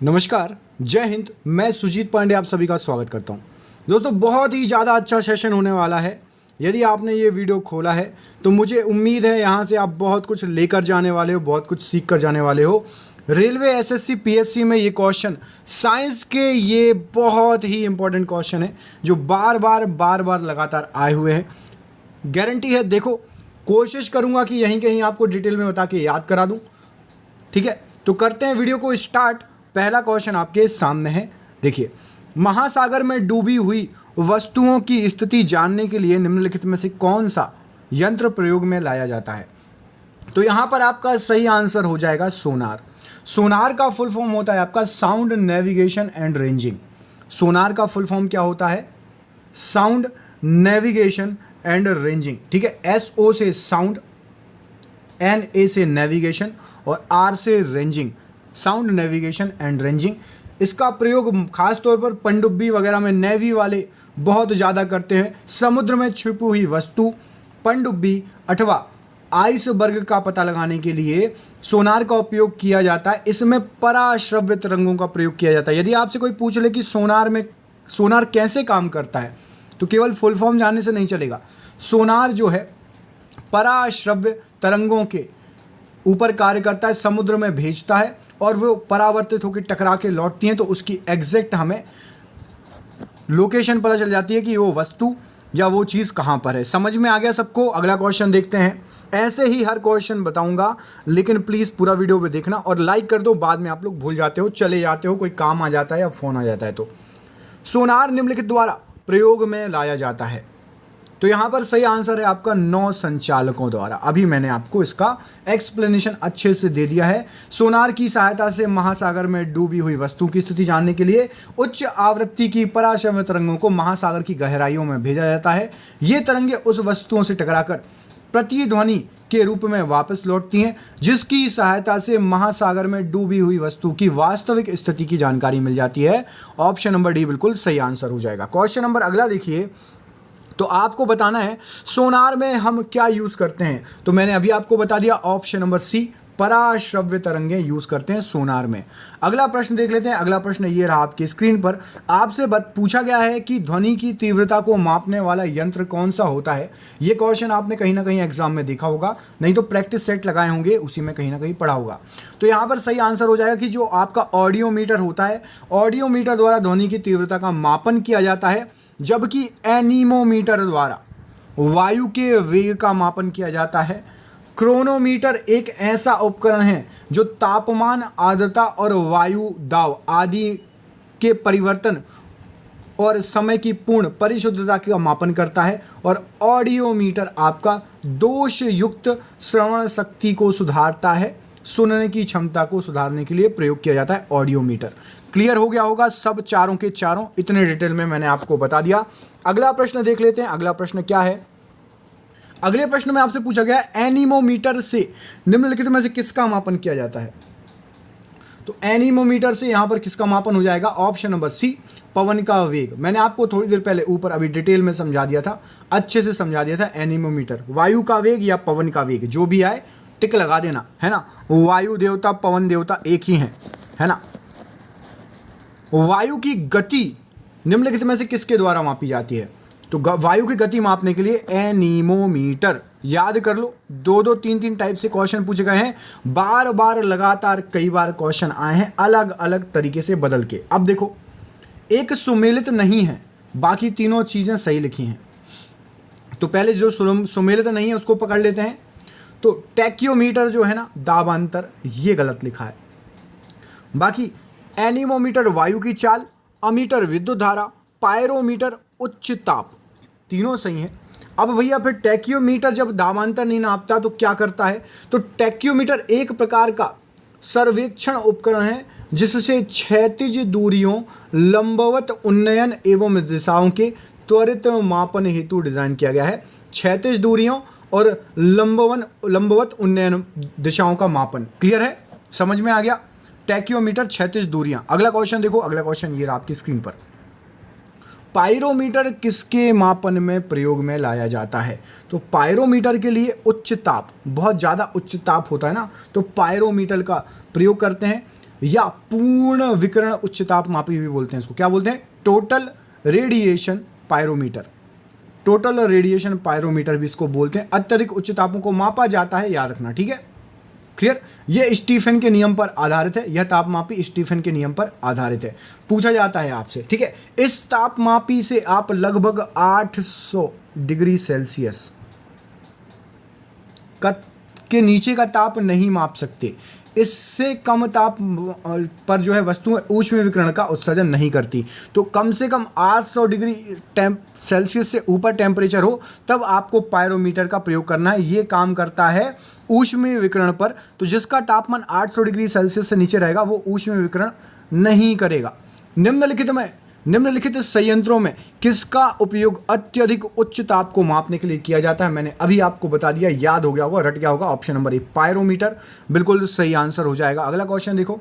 नमस्कार, जय हिंद। मैं सुजीत पांडे आप सभी का स्वागत करता हूं। दोस्तों, बहुत ही ज़्यादा अच्छा सेशन होने वाला है। यदि आपने ये वीडियो खोला है तो मुझे उम्मीद है यहाँ से आप बहुत कुछ लेकर जाने वाले हो, बहुत कुछ सीख कर जाने वाले हो। रेलवे एसएससी पीएससी में ये क्वेश्चन साइंस के ये बहुत ही इंपॉर्टेंट क्वेश्चन है जो बार बार लगातार आए हुए हैं। गारंटी है, देखो कोशिश करूँगा कि यहीं कहीं आपको डिटेल में बता के याद करा दूँ। ठीक है, तो करते हैं वीडियो को स्टार्ट। पहला क्वेश्चन आपके सामने है, देखिए। महासागर में डूबी हुई वस्तुओं की स्थिति जानने के लिए निम्नलिखित में से कौन सा यंत्र प्रयोग में लाया जाता है? तो यहां पर आपका सही आंसर हो जाएगा सोनार। सोनार का फुल फॉर्म होता है आपका साउंड नेविगेशन एंड रेंजिंग। सोनार का फुल फॉर्म क्या होता है? Sound navigation and ranging. ठीक है, SO से साउंड, NA से नेविगेशन और R से ranging, sound navigation and ranging. इसका प्रयोग खास तौर पर पनडुब्बी वगैरह में नेवी वाले बहुत ज़्यादा करते हैं। समुद्र में छिपी हुई वस्तु, पनडुब्बी अथवा आइसबर्ग का पता लगाने के लिए सोनार का उपयोग किया जाता है। इसमें पराश्रव्य तरंगों का प्रयोग किया जाता है। यदि आपसे कोई पूछ ले कि सोनार कैसे काम करता है, तो केवल फुल फॉर्म जानने से नहीं चलेगा। सोनार जो है पराश्रव्य तरंगों के ऊपर कार्य करता है, समुद्र में भेजता है और वो परावर्तित होकर टकरा के लौटती हैं, तो उसकी एग्जैक्ट हमें लोकेशन पता चल जाती है कि वो वस्तु या वो चीज़ कहाँ पर है। समझ में आ गया सबको? अगला क्वेश्चन देखते हैं। ऐसे ही हर क्वेश्चन बताऊंगा, लेकिन प्लीज़ पूरा वीडियो पे देखना और लाइक कर दो। बाद में आप लोग भूल जाते हो, चले जाते हो, कोई काम आ जाता है या फ़ोन आ जाता है। तो सोनार निम्नलिखित द्वारा प्रयोग में लाया जाता है, तो यहाँ पर सही आंसर है आपका नौ संचालकों द्वारा। अभी मैंने आपको इसका एक्सप्लेनेशन अच्छे से दे दिया है। सोनार की सहायता से महासागर में डूबी हुई वस्तु की स्थिति जानने के लिए उच्च आवृत्ति की पराश्रव्य तरंगों को महासागर की गहराइयों में भेजा जाता है। ये तरंगे उस वस्तुओं से टकराकर प्रतिध्वनि के रूप में वापस लौटती हैं, जिसकी सहायता से महासागर में डूबी हुई वस्तु की वास्तविक स्थिति की जानकारी मिल जाती है। ऑप्शन नंबर डी बिल्कुल सही आंसर हो जाएगा। क्वेश्चन नंबर अगला देखिए। तो आपको बताना है सोनार में हम क्या यूज़ करते हैं। तो मैंने अभी आपको बता दिया, ऑप्शन नंबर सी, पराश्रव्य तरंगें यूज़ करते हैं सोनार में। अगला प्रश्न देख लेते हैं। अगला प्रश्न ये रहा आपकी स्क्रीन पर। आपसे पूछा गया है कि ध्वनि की तीव्रता को मापने वाला यंत्र कौन सा होता है। ये क्वेश्चन आपने कहीं ना कहीं एग्जाम में देखा होगा, नहीं तो प्रैक्टिस सेट लगाए होंगे, उसी में कहीं ना कहीं पढ़ा होगा। तो यहाँ पर सही आंसर हो जाएगा कि जो आपका ऑडियोमीटर होता है, ऑडियोमीटर द्वारा ध्वनि की तीव्रता का मापन किया जाता है, जबकि एनीमोमीटर द्वारा वायु के वेग का मापन किया जाता है। क्रोनोमीटर एक ऐसा उपकरण है जो तापमान, आर्द्रता और वायु दाब आदि के परिवर्तन और समय की पूर्ण परिशुद्धता का मापन करता है। और ऑडियोमीटर आपका दोष युक्त श्रवण शक्ति को सुधारता है, सुनने की क्षमता को सुधारने के लिए प्रयोग किया जाता है ऑडियोमीटर। क्लियर हो गया होगा सब चारों के चारों, इतने डिटेल में मैंने आपको बता दिया। अगला प्रश्न देख लेते हैं। अगला प्रश्न क्या है? अगले प्रश्न में आपसे पूछा गया है एनीमोमीटर से निम्नलिखित में से किसका मापन किया जाता है। तो एनीमोमीटर से यहां पर किसका मापन हो जाएगा? ऑप्शन नंबर सी, पवन का वेग। मैंने आपको थोड़ी देर पहले ऊपर अभी डिटेल में समझा दिया था, अच्छे से समझा दिया था। एनीमोमीटर वायु का वेग या पवन का वेग, जो भी आए टिक लगा देना, है ना। वायु देवता, पवन देवता एक ही हैं, है ना। वायु की गति निम्नलिखित में से किसके द्वारा मापी जाती है? तो वायु की गति मापने के लिए एनीमोमीटर, याद कर लो। दो तीन टाइप से क्वेश्चन पूछे गए हैं, बार लगातार कई बार क्वेश्चन आए हैं अलग अलग तरीके से बदल के। अब देखो, एक सुमेलित नहीं है, बाकी तीनों चीजें सही लिखी हैं। तो पहले जो सुमेलित नहीं है उसको पकड़ लेते हैं। तो टैक्योमीटर जो है ना, दाबांतर, ये गलत लिखा है। बाकी एनीमोमीटर वायु की चाल, अमीटर विद्युत धारा, पायरोमीटर उच्च ताप, तीनों सही हैं। अब भैया फिर टैक्योमीटर जब दाबांतर नहीं नापता तो क्या करता है? तो टैक्योमीटर एक प्रकार का सर्वेक्षण उपकरण है जिससे क्षैतिज दूरियों, लंबवत उन्नयन एवं दिशाओं के त्वरित मापन हेतु डिजाइन किया गया है। क्षैतिज दूरियों और लंबवत उन्नयन दिशाओं का मापन। क्लियर है? समझ में आ गया? टैक्योमीटर, क्षैतिज दूरियां। अगला क्वेश्चन देखो। अगला क्वेश्चन ये रहा आपकी स्क्रीन पर। पायरोमीटर किसके मापन में प्रयोग में लाया जाता है? तो पायरोमीटर के लिए उच्च ताप, बहुत ज़्यादा उच्च ताप होता है ना, तो पायरोमीटर का प्रयोग करते हैं। या पूर्ण विकिरण उच्च ताप मापी भी बोलते हैं इसको। क्या बोलते हैं? Total radiation pyrometer. Total radiation pyrometer भी इसको बोलते हैं। अत्यधिक उच्च तापों को मापा जाता है, याद रखना, ठीक है, क्लियर। ये स्टीफन के नियम पर आधारित है, यह तापमापी स्टीफन के नियम पर आधारित है। पूछा जाता है आपसे, ठीक है, इस तापमापी से आप लगभग 800 डिग्री सेल्सियस के नीचे का ताप नहीं माप सकते। इससे कम ताप पर जो है वस्तुएं ऊष्मीय विकिरण का उत्सर्जन नहीं करती। तो कम से कम 800 डिग्री सेल्सियस से ऊपर टेम्परेचर हो तब आपको पायरोमीटर का प्रयोग करना है। ये काम करता है ऊष्मीय विकिरण पर। तो जिसका तापमान 800 डिग्री सेल्सियस से नीचे रहेगा वो ऊष्मीय विकिरण नहीं करेगा। निम्नलिखित संयंत्रों में किसका उपयोग अत्यधिक उच्च ताप को मापने के लिए किया जाता है? मैंने अभी आपको बता दिया, याद हो गया होगा, रट गया होगा। ऑप्शन नंबर ए पायरोमीटर बिल्कुल सही आंसर हो जाएगा। अगला क्वेश्चन देखो,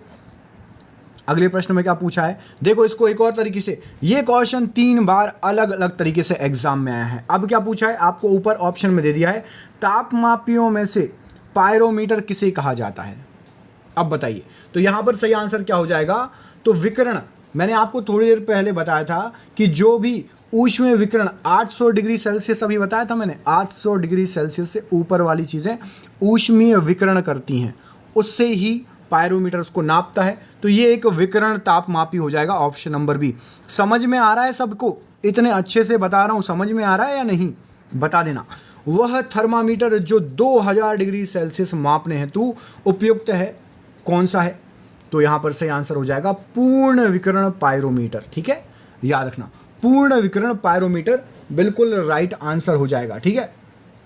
अगले प्रश्न में क्या पूछा है, देखो इसको एक और तरीके से। ये क्वेश्चन 3 बार अलग अलग तरीके से एग्जाम में आया है। अब क्या पूछा है आपको, ऊपर ऑप्शन में दे दिया है, तापमापियों में से पायरोमीटर किसे कहा जाता है? अब बताइए। तो यहां पर सही आंसर क्या हो जाएगा? तो विकिरण, मैंने आपको थोड़ी देर पहले बताया था कि जो भी ऊष्मीय विकिरण 800 डिग्री सेल्सियस, अभी बताया था मैंने, 800 डिग्री सेल्सियस से ऊपर वाली चीज़ें ऊष्मीय विकिरण करती हैं, उससे ही पायरोमीटर उसको नापता है। तो ये एक विकिरण तापमापी हो जाएगा, ऑप्शन नंबर बी। समझ में आ रहा है सबको? इतने अच्छे से बता रहा हूँ, समझ में आ रहा है या नहीं? बता देना। वह थर्मामीटर जो 2000 डिग्री सेल्सियस मापने हेतु उपयुक्त है कौन सा है? तो यहाँ पर सही आंसर हो जाएगा पूर्ण विकिरण पायरोमीटर, ठीक है, याद रखना, पूर्ण विकिरण पायरोमीटर बिल्कुल राइट आंसर हो जाएगा, ठीक है।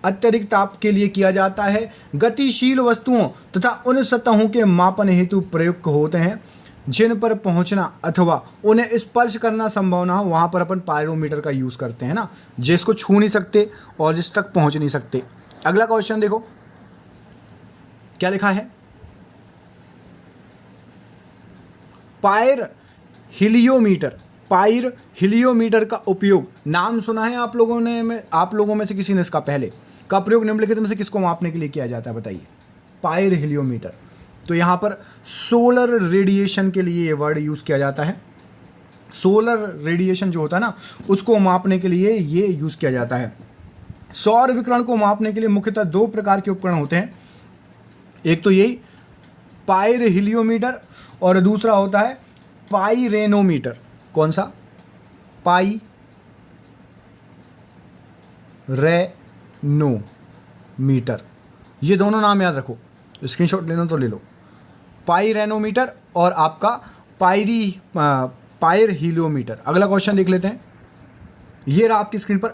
अत्यधिक ताप के लिए किया जाता है। गतिशील वस्तुओं तथा उन सतहों के मापन हेतु प्रयुक्त होते हैं जिन पर पहुंचना अथवा उन्हें स्पर्श करना संभव ना हो, वहां पर अपन पायरोमीटर का यूज करते हैं ना, जिसको छू नहीं सकते और जिस तक पहुंच नहीं सकते। अगला क्वेश्चन देखो क्या लिखा है, पायर हिलियोमीटर का उपयोग, नाम सुना है आप लोगों में से किसी ने इसका पहले, का प्रयोग निम्नलिखित में से किसको मापने के लिए किया जाता है? बताइए। पायर हिलियोमीटर, तो यहाँ पर सोलर रेडिएशन के लिए ये वर्ड यूज़ किया जाता है। सोलर रेडिएशन जो होता है ना, उसको मापने के लिए ये यूज़ किया जाता है। सौर विकिरण को मापने के लिए मुख्यतः 2 प्रकार के उपकरण होते हैं। एक तो यही पायर हिलियोमीटर और दूसरा होता है पाइरेनोमीटर। कौन सा? पाइरेनोमीटर। ये दोनों नाम याद रखो, स्क्रीनशॉट लेना तो ले लो। पाइरेनोमीटर और आपका पायर हिलियोमीटर। अगला क्वेश्चन देख लेते हैं। ये रहा आपकी स्क्रीन पर।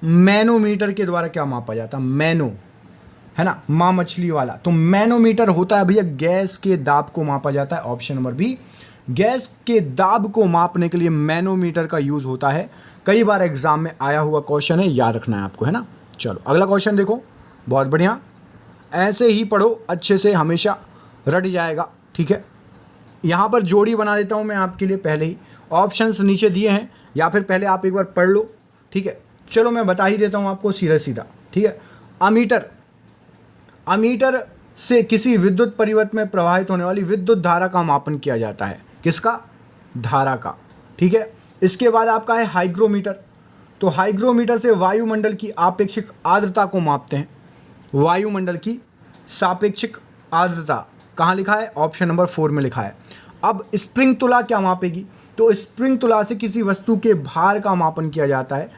मैनोमीटर के द्वारा क्या मापा जाता है? मैनो है ना, माँ मछली वाला। तो मैनोमीटर होता है भैया, गैस के दाब को मापा जाता है। ऑप्शन नंबर बी, गैस के दाब को मापने के लिए मैनोमीटर का यूज़ होता है। कई बार एग्जाम में आया हुआ क्वेश्चन है, याद रखना है आपको, है ना। चलो अगला क्वेश्चन देखो, बहुत बढ़िया, ऐसे ही पढ़ो अच्छे से, हमेशा रट जाएगा, ठीक है। यहाँ पर जोड़ी बना देता हूँ मैं आपके लिए, पहले ही ऑप्शंस नीचे दिए हैं, या फिर पहले आप एक बार पढ़ लो, ठीक है। चलो मैं बता ही देता हूँ आपको सीधा सीधा, ठीक है। अमीटर से किसी विद्युत परिपथ में प्रवाहित होने वाली विद्युत धारा का मापन किया जाता है। किसका? धारा का, ठीक है। इसके बाद आपका है हाइग्रोमीटर। तो हाइग्रोमीटर से वायुमंडल की आपेक्षिक आर्द्रता को मापते हैं। वायुमंडल की सापेक्षिक आर्द्रता कहाँ लिखा है? ऑप्शन नंबर 4 में लिखा है। अब स्प्रिंग तुला क्या मापेगी? तो स्प्रिंग तुला से किसी वस्तु के भार का मापन किया जाता है।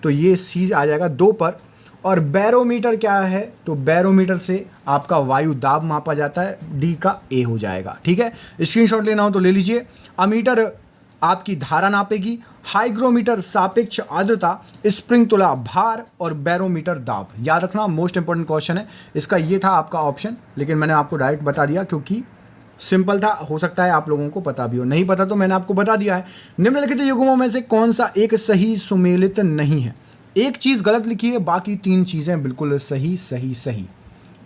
तो ये चीज़ आ जाएगा 2 पर। और बैरोमीटर क्या है? तो बैरोमीटर से आपका वायु दाब मापा जाता है, डी का ए हो जाएगा, ठीक है। स्क्रीनशॉट लेना हो तो ले लीजिए। अमीटर आपकी धारा नापेगी, हाइग्रोमीटर सापेक्ष आर्द्रता, स्प्रिंग तुला भार और बैरोमीटर दाब। याद रखना, मोस्ट इंपॉर्टेंट क्वेश्चन है इसका, ये था आपका ऑप्शन, लेकिन मैंने आपको डायरेक्ट बता दिया क्योंकि सिंपल था। हो सकता है आप लोगों को पता भी हो, नहीं पता तो मैंने आपको बता दिया है। निम्नलिखित युग्मों में से कौन सा एक सही सुमेलित नहीं है? एक चीज़ गलत लिखी है, बाकी 3 चीज़ें बिल्कुल सही सही सही।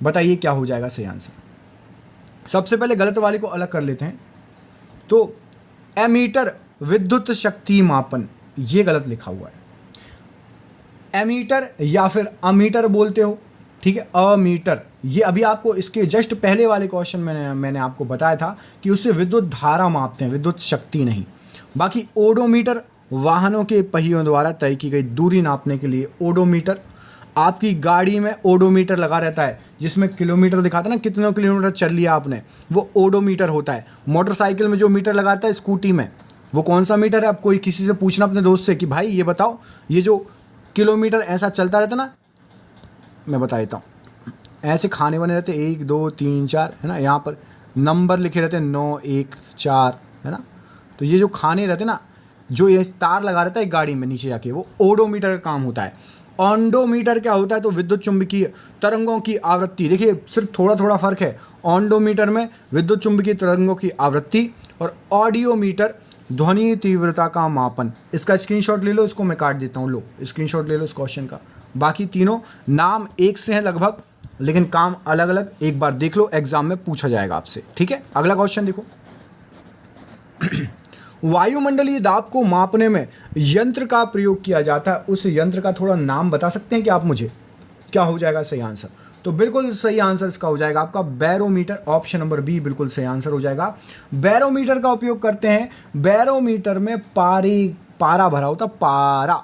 बताइए क्या हो जाएगा सही आंसर। सबसे पहले गलत वाले को अलग कर लेते हैं। तो एमीटर विद्युत शक्ति मापन, ये गलत लिखा हुआ है। एमीटर या फिर अमीटर बोलते हो, ठीक है। अमीटर, ये अभी आपको इसके जस्ट पहले वाले क्वेश्चन में मैंने आपको बताया था कि उससे विद्युत धारा मापते हैं, विद्युत शक्ति नहीं। बाकी ओडोमीटर, वाहनों के पहियों द्वारा तय की गई दूरी नापने के लिए ओडोमीटर। आपकी गाड़ी में ओडोमीटर लगा रहता है जिसमें किलोमीटर दिखाता है ना, कितने किलोमीटर चल लिया आपने, वो ओडोमीटर होता है। मोटरसाइकिल में जो मीटर लगाता है स्कूटी में, वो कौन सा मीटर है? आप कोई किसी से पूछना अपने दोस्त से कि भाई ये बताओ, ये जो किलोमीटर ऐसा चलता रहता ना, मैं बता देता हूँ, ऐसे खाने बने रहते 1 2 3 4 है ना, यहाँ पर नंबर लिखे रहते हैं 9 1 4 है ना। तो ये जो खाने रहते ना, जो ये तार लगा रहता है गाड़ी में नीचे जाके, वो ओडोमीटर का काम होता है। ऑन्डोमीटर क्या होता है? तो विद्युत चुंबकीय तरंगों की आवृत्ति। देखिए सिर्फ थोड़ा थोड़ा फर्क है। ऑन्डोमीटर में विद्युत चुंबकीय तरंगों की आवृत्ति और ऑडियोमीटर ध्वनि तीव्रता का मापन। इसका स्क्रीनशॉट ले लो, इसको मैं काट देता हूँ, लो स्क्रीनशॉट ले लो इस क्वेश्चन का। बाकी तीनों नाम एक से हैं लगभग, लेकिन काम अलग अलग। एक बार देख लो, एग्जाम में पूछा जाएगा आपसे, ठीक है। अगला क्वेश्चन देखो। वायुमंडलीय दाब को मापने में यंत्र का प्रयोग किया जाता है, उस यंत्र का थोड़ा नाम बता सकते हैं कि आप मुझे? क्या हो जाएगा सही आंसर? तो बिल्कुल सही आंसर इसका हो जाएगा आपका बैरोमीटर। ऑप्शन नंबर बी बिल्कुल सही आंसर हो जाएगा। बैरोमीटर का उपयोग करते हैं। बैरोमीटर में पारा भरा होता, पारा,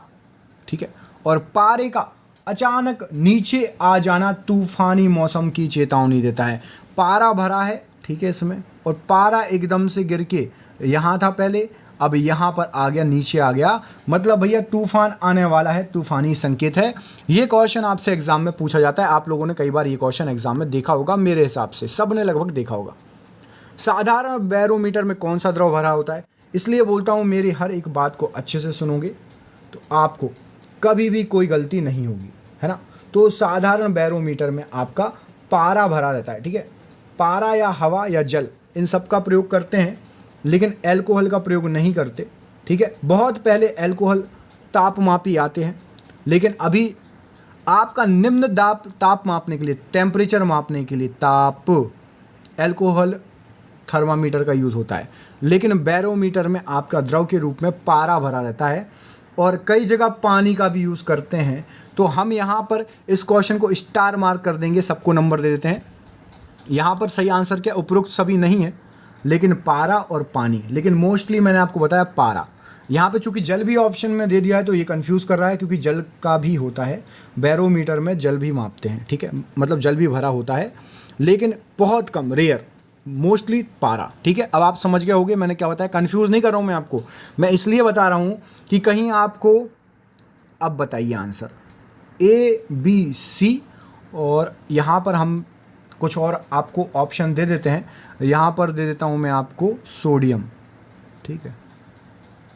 ठीक है। और पारे का अचानक नीचे आ जाना तूफानी मौसम की चेतावनी देता है। पारा भरा है, ठीक है इसमें, और पारा एकदम से गिर के यहाँ था पहले, अब यहाँ पर आ गया, नीचे आ गया, मतलब भैया तूफान आने वाला है, तूफानी संकेत है। ये क्वेश्चन आपसे एग्जाम में पूछा जाता है। आप लोगों ने कई बार ये क्वेश्चन एग्जाम में देखा होगा, मेरे हिसाब से सब ने लगभग देखा होगा। साधारण बैरोमीटर में कौन सा द्रव भरा होता है? इसलिए बोलता हूँ मेरी हर एक बात को अच्छे से सुनोगे तो आपको कभी भी कोई गलती नहीं होगी, है ना। तो साधारण बैरोमीटर में आपका पारा भरा रहता है, ठीक है। पारा या हवा या जल, इन सब का प्रयोग करते हैं, लेकिन एल्कोहल का प्रयोग नहीं करते, ठीक है। बहुत पहले एल्कोहल तापमापी आते हैं, लेकिन अभी आपका निम्न ताप मापने के लिए, टेम्परेचर मापने के लिए एल्कोहल थर्मामीटर का यूज़ होता है। लेकिन बैरोमीटर में आपका द्रव के रूप में पारा भरा रहता है, और कई जगह पानी का भी यूज़ करते हैं। तो हम यहाँ पर इस क्वेश्चन को स्टार मार्क कर देंगे, सबको नंबर दे देते हैं। यहाँ पर सही आंसर क्या? उपरोक्त सभी नहीं है, लेकिन पारा और पानी, लेकिन मोस्टली मैंने आपको बताया पारा। यहाँ पे चूंकि जल भी ऑप्शन में दे दिया है तो ये कंफ्यूज कर रहा है, क्योंकि जल का भी होता है, बैरोमीटर में जल भी मापते हैं, ठीक है, मतलब जल भी भरा होता है, लेकिन बहुत कम, रेयर, मोस्टली पारा, ठीक है। अब आप समझ गए होंगे मैंने क्या बताया, कंफ्यूज नहीं कर रहा हूँ मैं आपको, मैं इसलिए बता रहा हूँ कि कहीं आपको, अब बताइए आंसर A B C, और यहाँ पर हम कुछ और आपको ऑप्शन दे देते हैं। यहाँ पर दे देता हूँ मैं आपको सोडियम, ठीक है,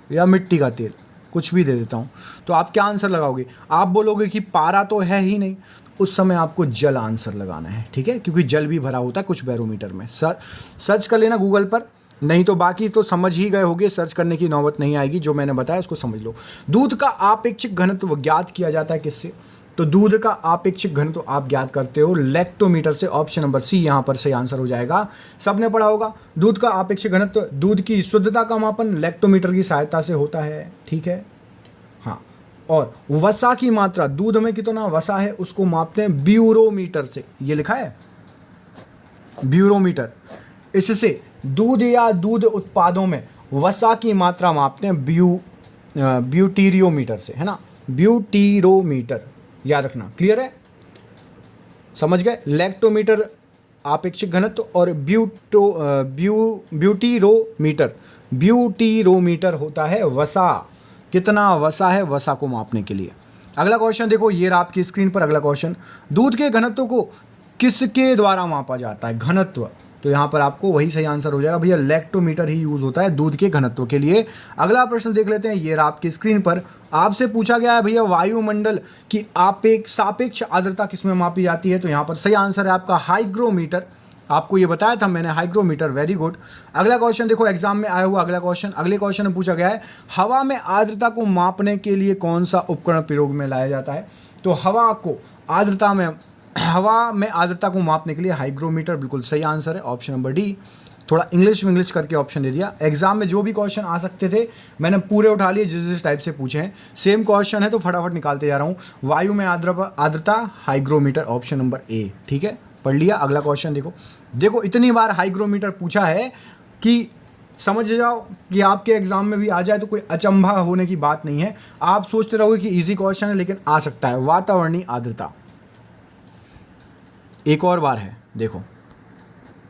या मिट्टी का तेल, कुछ भी दे देता हूँ। तो आप क्या आंसर लगाओगे? आप बोलोगे कि पारा तो है ही नहीं, उस समय आपको जल आंसर लगाना है, ठीक है, क्योंकि जल भी भरा होता है कुछ बैरोमीटर में। सर्च कर लेना गूगल पर, नहीं तो बाकी तो समझ ही गए होगे, सर्च करने की नौबत नहीं आएगी, जो मैंने बताया उसको समझ लो। दूध का आपेक्षिक घनत्व ज्ञात किया जाता है किससे? तो दूध का आपेक्षिक घनत्व आप ज्ञात करते हो लैक्टोमीटर से। ऑप्शन नंबर सी यहाँ पर सही आंसर हो जाएगा। सबने पढ़ा होगा, दूध का आपेक्षिक घनत्व, दूध की शुद्धता का मापन लैक्टोमीटर की सहायता से होता है, ठीक है, हाँ। और वसा की मात्रा, दूध में कितना वसा है उसको मापते हैं ब्यूरोमीटर से। ये लिखा है ब्यूरोमीटर। इससे दूध या दूध उत्पादों में वसा की मात्रा मापते हैं ब्यूटीरियोमीटर से, है ना, ब्यूटीरोमीटर, याद रखना, क्लियर है, समझ गए। लैक्टोमीटर आपेक्षिक घनत्व और ब्यूटीरोमीटर होता है वसा, कितना वसा है, वसा को मापने के लिए। अगला क्वेश्चन देखो, ये रहा आपकी स्क्रीन पर अगला क्वेश्चन। दूध के घनत्व को किसके द्वारा मापा जाता है? घनत्व, तो यहाँ पर आपको वही सही आंसर हो जाएगा भैया, लैक्टोमीटर ही यूज होता है दूध के घनत्व के लिए। अगला प्रश्न देख लेते हैं, ये रहा आपकी स्क्रीन पर। आपसे पूछा गया है भैया वायुमंडल की सापेक्ष आर्द्रता किसमें मापी जाती है? तो यहाँ पर सही आंसर है आपका हाइग्रोमीटर। आपको ये बताया था मैंने, हाइग्रोमीटर, वेरी गुड। अगला क्वेश्चन देखो, एग्जाम में आया हुआ अगला क्वेश्चन। अगले क्वेश्चन में पूछा गया है हवा में आर्द्रता को मापने के लिए कौन सा उपकरण प्रयोग में लाया जाता है? तो हवा में आर्द्रता को मापने के लिए हाइग्रोमीटर बिल्कुल सही आंसर है, ऑप्शन नंबर डी। थोड़ा इंग्लिश करके ऑप्शन दे दिया। एग्जाम में जो भी क्वेश्चन आ सकते थे मैंने पूरे उठा लिए, जिस टाइप से पूछे हैं। सेम क्वेश्चन है तो फटाफट निकालते जा रहा हूँ। वायु में आर्द्रता हाइग्रोमीटर, ऑप्शन नंबर ए। ठीक है, पढ़ लिया। अगला क्वेश्चन देखो इतनी बार हाइग्रोमीटर पूछा है कि समझ जाओ कि आपके एग्जाम में भी आ जाए तो कोई अचंभा होने की बात नहीं है। आप सोचते रहोगे कि इजी क्वेश्चन है, लेकिन आ सकता है। वातावरणीय आर्द्रता एक और बार है, देखो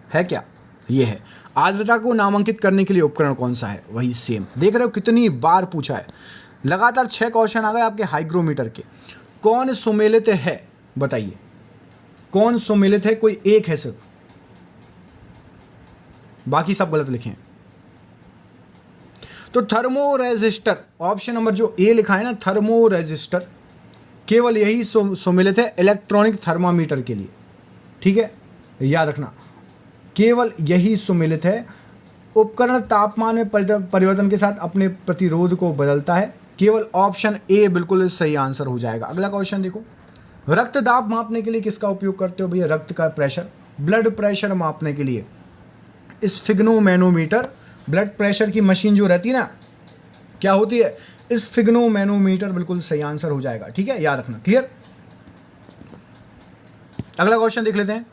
है क्या, ये है। आर्द्रता को नामांकित करने के लिए उपकरण कौन सा है, वही सेम। देख रहे हो कितनी बार पूछा है। लगातार 6 क्वेश्चन आ गए आपके हाइग्रोमीटर के। कौन सुमेलित है, बताइए कौन सुमेलित है, कोई एक है सिर्फ, बाकी सब गलत लिखे हैं। तो थर्मोरेजिस्टर, ऑप्शन नंबर जो ए लिखा है ना, थर्मोरेजिस्टर, केवल यही सुमेलित है इलेक्ट्रॉनिक थर्मामीटर के लिए। ठीक है, याद रखना, केवल यही सुमेलित है। उपकरण तापमान में परिवर्तन के साथ अपने प्रतिरोध को बदलता है। केवल ऑप्शन ए बिल्कुल सही आंसर हो जाएगा। अगला क्वेश्चन देखो, रक्त दाब मापने के लिए किसका उपयोग करते हो भैया, रक्त का प्रेशर, ब्लड प्रेशर मापने के लिए स्फिग्नोमैनोमीटर, ब्लड प्रेशर की मशीन जो रहती है ना, क्या होती है, स्फिग्नोमैनोमीटर, बिल्कुल सही आंसर हो जाएगा। ठीक है, याद रखना, क्लियर। अगला क्वेश्चन देख लेते हैं,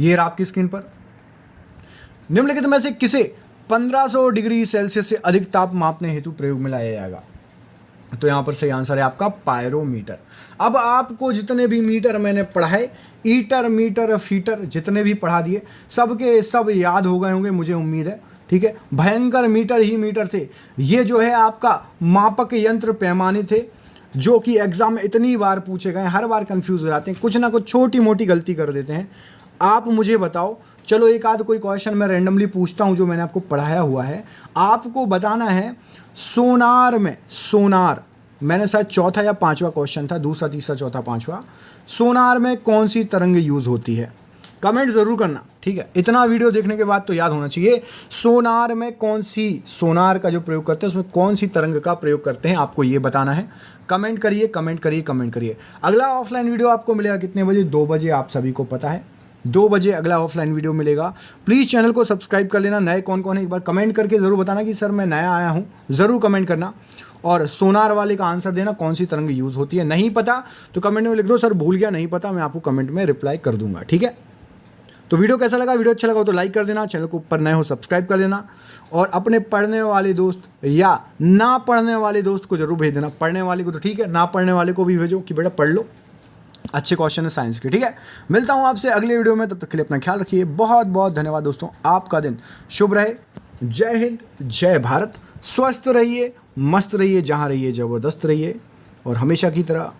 ये रहा आपकी स्क्रीन पर। निम्नलिखित में से किसे 1500 डिग्री सेल्सियस से अधिक ताप मापने हेतु प्रयोग में लाया जाएगा, तो यहां पर सही आंसर है आपका पायरोमीटर। अब आपको जितने भी मीटर मैंने पढ़ाए, ईटर, मीटर, फीटर, जितने भी पढ़ा दिए, सबके सब याद हो गए होंगे, मुझे उम्मीद है। ठीक है, भयंकर मीटर ही मीटर थे ये, जो है आपका मापक यंत्र, पैमाने थे, जो कि एग्जाम में इतनी बार पूछे गए, हर बार कंफ्यूज हो जाते हैं, कुछ ना कुछ छोटी मोटी गलती कर देते हैं। आप मुझे बताओ, चलो एक आध कोई क्वेश्चन मैं रैंडमली पूछता हूं जो मैंने आपको पढ़ाया हुआ है। आपको बताना है सोनार में, सोनार मैंने शायद चौथा या पांचवा क्वेश्चन था, दूसरा, तीसरा, चौथा, पांचवा, सोनार में कौन सी तरंग यूज होती है, कमेंट जरूर करना। ठीक है, इतना वीडियो देखने के बाद तो याद होना चाहिए, सोनार में कौन सी, सोनार का जो प्रयोग करते हैं उसमें कौन सी तरंग का प्रयोग करते हैं, आपको ये बताना है। कमेंट करिए, कमेंट करिए, कमेंट करिए। अगला ऑफलाइन वीडियो आपको मिलेगा कितने बजे, 2 बजे, आप सभी को पता है 2 बजे अगला ऑफलाइन वीडियो मिलेगा। प्लीज़ चैनल को सब्सक्राइब कर लेना। नए कौन कौन है एक बार कमेंट करके ज़रूर बताना कि सर मैं नया आया हूँ, ज़रूर कमेंट करना। और सोनार वाले का आंसर देना, कौन सी तरंग यूज़ होती है। नहीं पता तो कमेंट में लिख दो, सर भूल गया, नहीं पता, मैं आपको कमेंट में रिप्लाई कर दूंगा। ठीक है, तो वीडियो कैसा लगा, वीडियो अच्छा लगा हो तो लाइक कर देना, चैनल को ऊपर नए हो सब्सक्राइब कर लेना, और अपने पढ़ने वाले दोस्त या ना पढ़ने वाले दोस्त को जरूर भेज देना। पढ़ने वाले को तो ठीक है, ना पढ़ने वाले को भी भेजो कि बेटा पढ़ लो, अच्छे क्वेश्चन है साइंस के। ठीक है, मिलता हूँ आपसे अगले वीडियो में, तब तक के लिए अपना ख्याल रखिए। बहुत बहुत धन्यवाद दोस्तों, आपका दिन शुभ रहे। जय हिंद, जय भारत। स्वस्थ रहिए, मस्त रहिए, जहाँ रहिए ज़बरदस्त रहिए, और हमेशा की तरह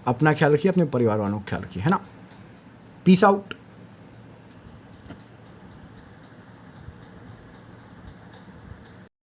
अपना ख्याल रखिए, अपने परिवार वालों का ख्याल रखिए, है ना। Peace out.